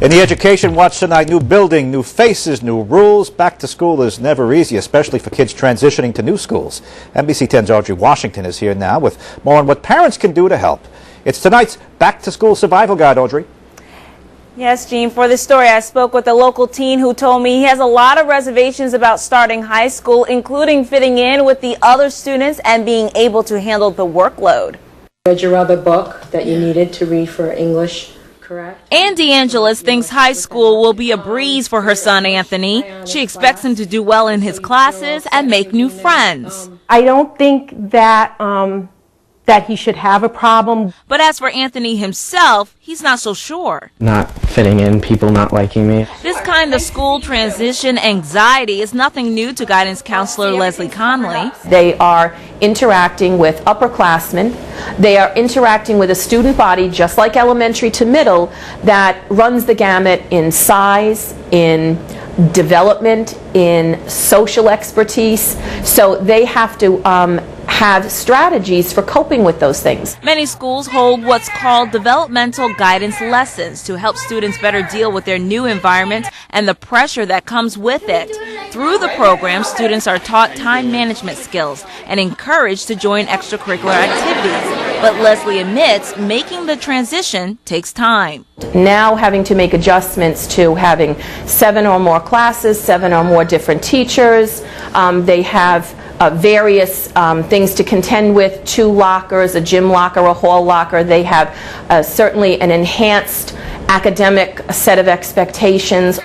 In the Education Watch tonight, new building, new faces, new rules. Back to school is never easy, especially for kids transitioning to new schools. NBC 10's Audrey Washington is here now with more on what parents can do to help. It's tonight's Back to School Survival Guide, Audrey. Yes, Gene, for this story, I spoke with a local teen who told me he has a lot of reservations about starting high school, including fitting in with the other students and being able to handle the workload. Read your other book that you needed to read for English, correct? Ann DeAngelis thinks high school will be a breeze for her son Anthony. She expects him to do well in his classes and make new friends. I don't think that that he should have a problem. But as for Anthony himself, he's not so sure. Not fitting in, people not liking me. This kind of school transition anxiety is nothing new to guidance counselor Leslie Conley. They are interacting with upperclassmen. They are interacting with a student body, just like elementary to middle, that runs the gamut in size, in development, in social expertise. So they have to have strategies for coping with those things. Many schools hold what's called developmental guidance lessons to help students better deal with their new environment and the pressure that comes with it. Through the program, students are taught time management skills and encouraged to join extracurricular activities. But Leslie admits making the transition takes time. Now having to make adjustments to having 7 or more classes, 7 or more different teachers. They have various things to contend with, 2 lockers, a gym locker, a hall locker. They have certainly an enhanced academic set of expectations.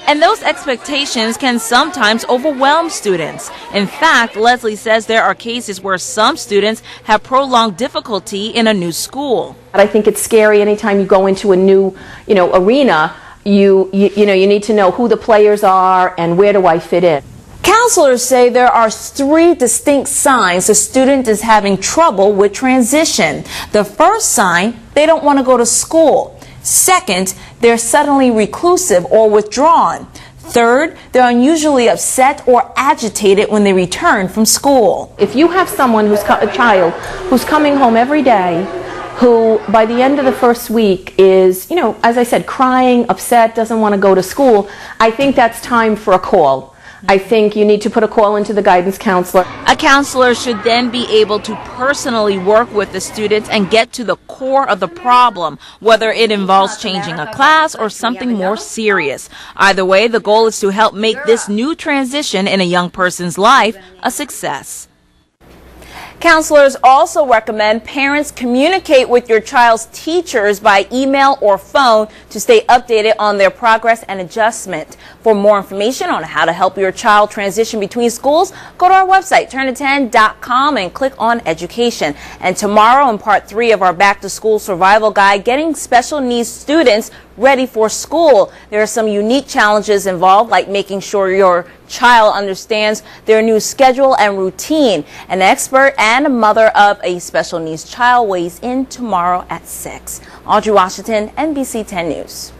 And those expectations can sometimes overwhelm students. In fact, Leslie says there are cases where some students have prolonged difficulty in a new school. I think it's scary anytime you go into a new, arena. You need to know who the players are and where do I fit in. Counselors say there are 3 distinct signs a student is having trouble with transition. The first sign, they don't want to go to school. Second, they're suddenly reclusive or withdrawn. Third, they're unusually upset or agitated when they return from school. If you have someone a child who's coming home every day, who by the end of the first week is, as I said, crying, upset, doesn't want to go to school, I think that's time for a call. I think you need to put a call into the guidance counselor. A counselor should then be able to personally work with the students and get to the core of the problem, whether it involves changing a class or something more serious. Either way, the goal is to help make this new transition in a young person's life a success. Counselors also recommend parents communicate with your child's teachers by email or phone to stay updated on their progress and adjustment. For more information on how to help your child transition between schools, go to our website, turn10.com, and click on Education. And tomorrow, in part 3 of our Back to School Survival Guide, getting special needs students ready for school. There are some unique challenges involved, like making sure your child understands their new schedule and routine. An expert and a mother of a special needs child weighs in tomorrow at 6. Audrey Washington, NBC 10 News.